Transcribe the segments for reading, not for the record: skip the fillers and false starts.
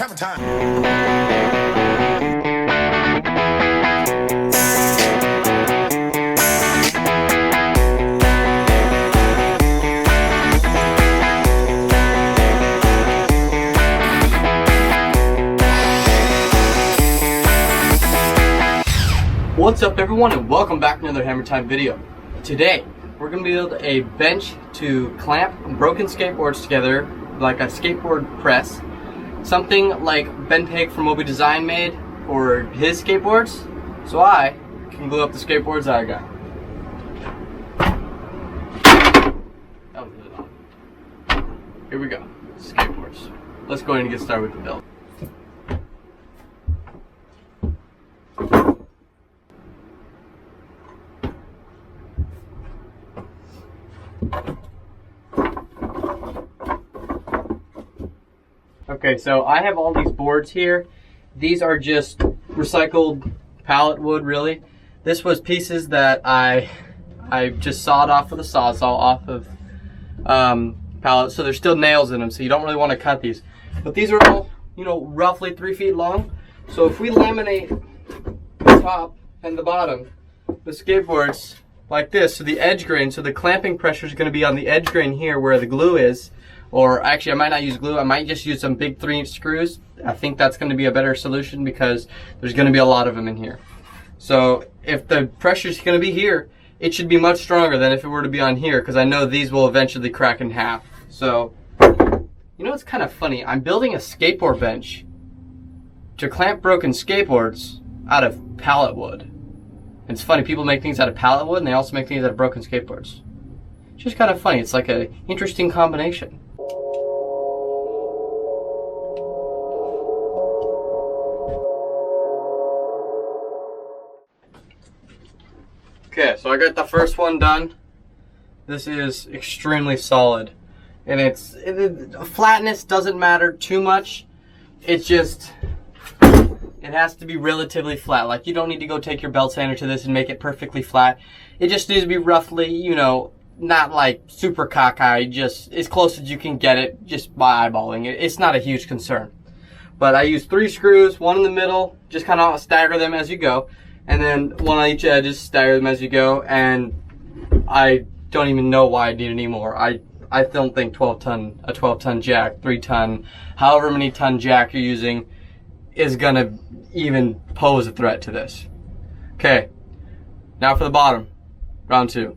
Hammer time. What's up everyone, and welcome back to another Hammer Time video. Today we're going to build a bench to clamp broken skateboards together like a skateboard press. Something like Ben Peg from Moby Design made for his skateboards, so I can glue up the skateboards I got. That was really loud. Here we go, skateboards. Let's go ahead and get started with the build. Okay, so I have all these boards here. These are just recycled pallet wood, really. This was pieces that I just sawed off with a sawzall off of pallets, so there's still nails in them, so you don't really want to cut these. But these are all, roughly 3 feet long. So if we laminate the top and the bottom, the skateboards like this, so the edge grain, so the clamping pressure is going to be on the edge grain here where the glue is. Or actually, I might not use glue. I might just use some big 3-inch screws. I think that's going to be a better solution because there's going to be a lot of them in here. So if the pressure is going to be here, it should be much stronger than if it were to be on here, because I know these will eventually crack in half. So, it's kind of funny. I'm building a skateboard bench to clamp broken skateboards out of pallet wood. And it's funny, people make things out of pallet wood and they also make things out of broken skateboards. It's just kind of funny. It's like an interesting combination. Okay, so I got the first one done. This is extremely solid, and flatness doesn't matter too much. It's just, it has to be relatively flat. Like, you don't need to go take your belt sander to this and make it perfectly flat. It just needs to be roughly, not like super cockeyed, just as close as you can get it just by eyeballing it. It's not a huge concern. But I use 3 screws, one in the middle, just kind of stagger them as you go. And then one on each edge, just stagger them as you go. And I don't even know why I need any more. I don't think a 12-ton jack, 3-ton, however many ton jack you're using is gonna even pose a threat to this. Okay, now for the bottom, round 2.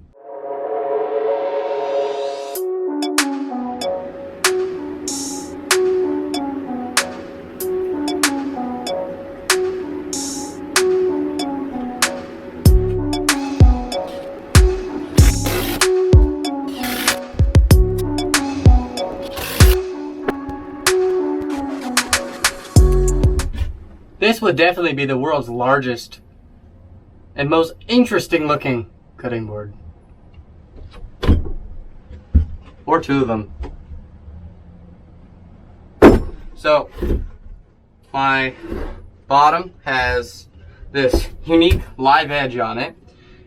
This would definitely be the world's largest and most interesting looking cutting board. Or 2 of them. So, my bottom has this unique live edge on it.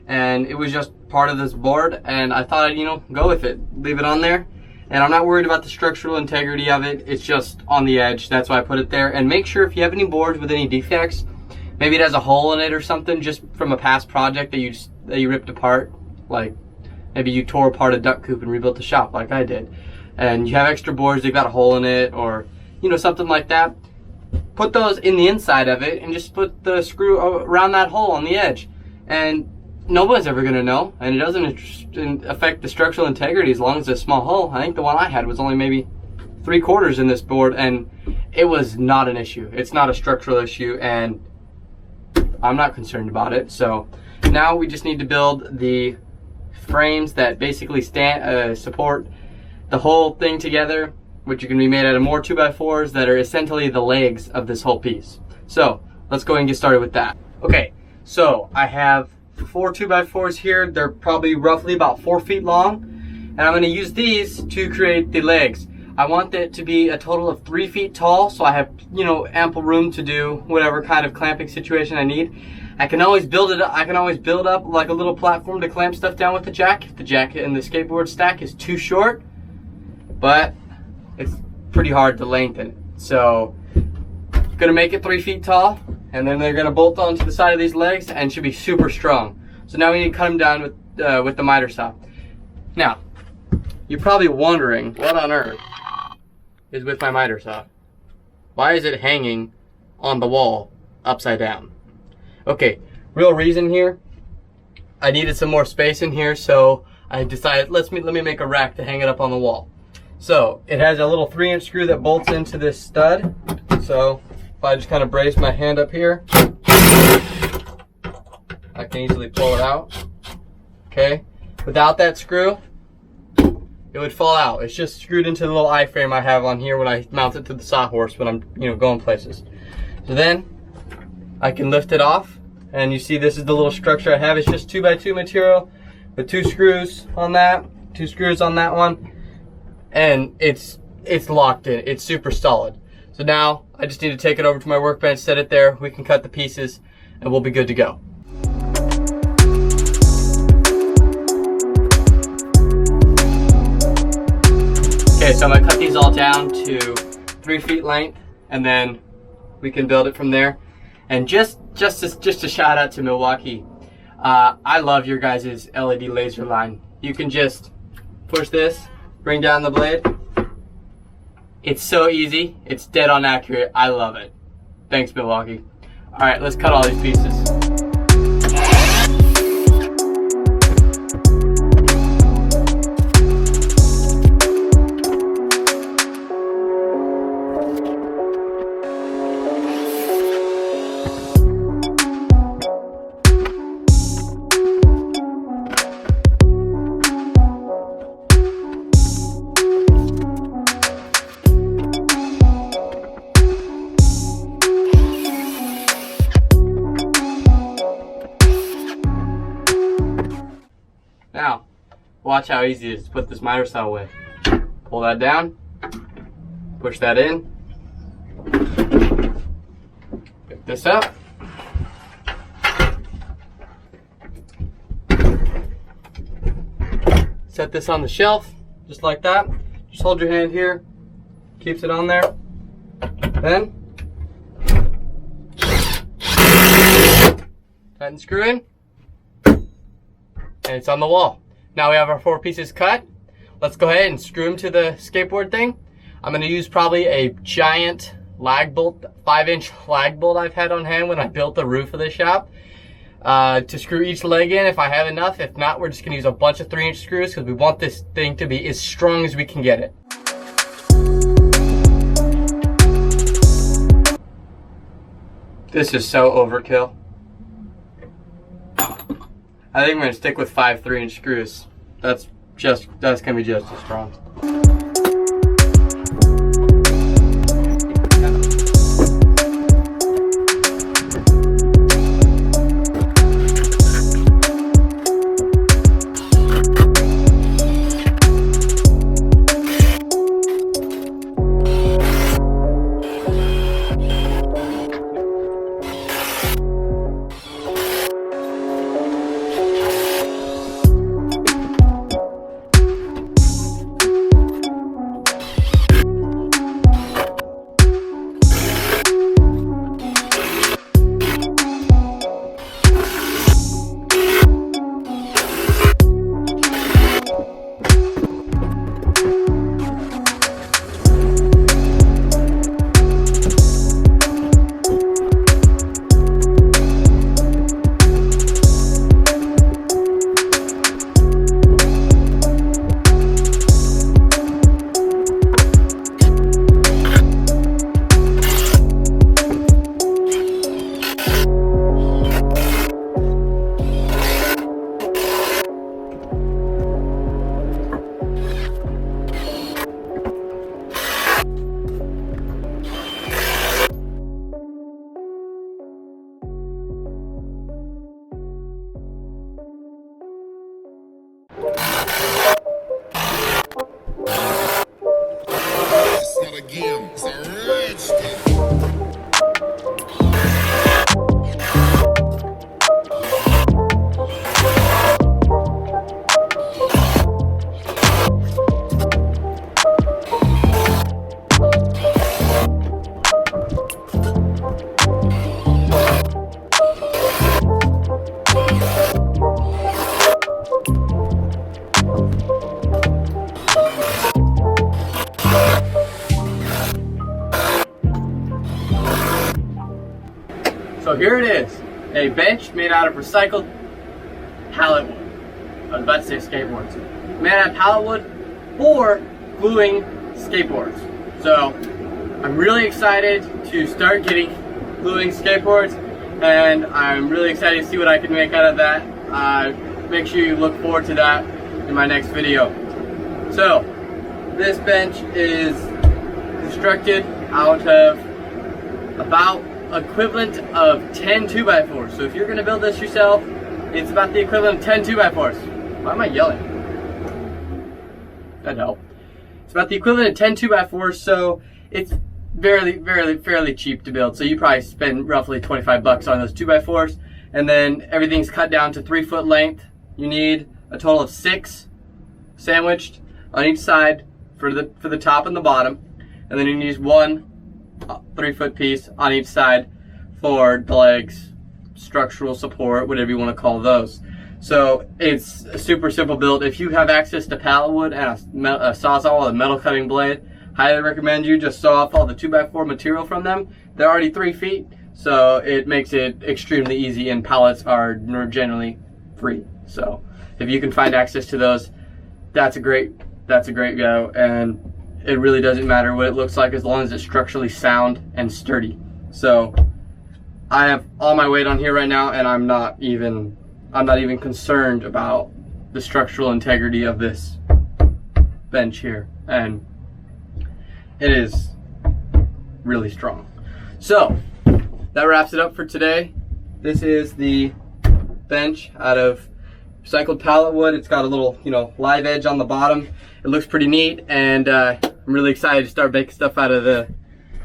And it was just part of this board, and I thought I'd, go with it. Leave it on there. And I'm not worried about the structural integrity of it. It's just on the edge. That's why I put it there. And make sure if you have any boards with any defects, maybe it has a hole in it or something just from a past project that you ripped apart. Like maybe you tore apart a duck coop and rebuilt the shop like I did. And you have extra boards that got a hole in it, or something like that. Put those in the inside of it and just put the screw around that hole on the edge. And nobody's ever going to know, and it doesn't affect the structural integrity as long as it's a small hole. I think the one I had was only maybe 3/4 in this board, and it was not an issue. It's not a structural issue, and I'm not concerned about it. So now we just need to build the frames that basically support the whole thing together, which are going to be made out of more 2x4s that are essentially the legs of this whole piece. So let's go ahead and get started with that. Okay, so I have 4 2x4s here. They're probably roughly about 4 feet long, and I'm going to use these to create the legs. I want it to be a total of 3 feet tall, so I have ample room to do whatever kind of clamping situation I need. I can always build it up. I can always build up like a little platform to clamp stuff down with the jack. If the jack in the skateboard stack is too short, but it's pretty hard to lengthen. So Gonna make it 3 feet tall, and then they're gonna bolt onto the side of these legs and should be super strong. So now we need to cut them down with the miter saw. Now, you're probably wondering what on earth is with my miter saw. Why is it hanging on the wall upside down? Okay, real reason here, I needed some more space in here, so I decided let me make a rack to hang it up on the wall. So it has a little 3-inch screw that bolts into this stud. So if I just kind of brace my hand up here, I can easily pull it out. Okay, without that screw, it would fall out. It's just screwed into the little I-frame I have on here when I mount it to the sawhorse when I'm going places. So then I can lift it off, and you see this is the little structure I have. It's just 2x2 material with 2 screws on that, 2 screws on that one, and it's locked in. It's super solid. So now I just need to take it over to my workbench, set it there. We can cut the pieces, and we'll be good to go. Okay, so I'm gonna cut these all down to 3 feet length, and then we can build it from there. And just a shout out to Milwaukee. I love your guys' LED laser line. You can just push this, bring down the blade. It's so easy. It's dead on accurate. I love it. Thanks, Milwaukee. All right, let's cut all these pieces. Now, watch how easy it is to put this miter saw away. Pull that down, push that in, pick this up, set this on the shelf, just like that. Just hold your hand here, keeps it on there. Then, tighten screw in. And it's on the wall. Now we have our 4 pieces cut. Let's go ahead and screw them to the skateboard thing. I'm gonna use probably a giant lag bolt, 5-inch lag bolt I've had on hand when I built the roof of the shop, to screw each leg in if I have enough. If not, we're just gonna use a bunch of 3-inch screws because we want this thing to be as strong as we can get it. This is so overkill. I think I'm gonna stick with 5 3-inch screws. That's gonna be just as strong. So here it is, a bench made out of recycled pallet wood. I was about to say skateboards. Made out of pallet wood for gluing skateboards. So I'm really excited to start gluing skateboards, and I'm really excited to see what I can make out of that. Make sure you look forward to that in my next video. So this bench is constructed out of about equivalent of 10 2x4s. So if you're going to build this yourself, it's about the equivalent of 10 2x4s. Why am I yelling? That'd help. It's about the equivalent of 10 2x4s, so it's fairly cheap to build. So you probably spend roughly 25 bucks on those 2x4s, and then everything's cut down to 3 foot length. You need a total of 6 sandwiched on each side for the top and the bottom, and then you need 1 3 foot piece on each side for the legs, structural support, whatever you want to call those. So it's a super simple build. If you have access to pallet wood and a sawzall with a metal cutting blade, highly recommend you just saw off all the 2x4 material from them. They're already 3 feet, so it makes it extremely easy, and pallets are generally free. So if you can find access to those, that's a great go, and it really doesn't matter what it looks like as long as it's structurally sound and sturdy. So I have all my weight on here right now, and I'm not even concerned about the structural integrity of this bench here, and it is really strong. So that wraps it up for today. This is the bench out of recycled pallet wood. It's got a little, live edge on the bottom. It looks pretty neat, and I'm really excited to start making stuff out of the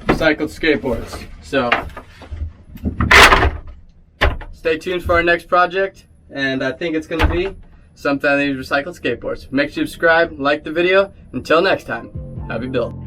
recycled skateboards. So stay tuned for our next project, and I think it's going to be something out of these recycled skateboards. Make sure you subscribe, like the video. Until next time, happy build.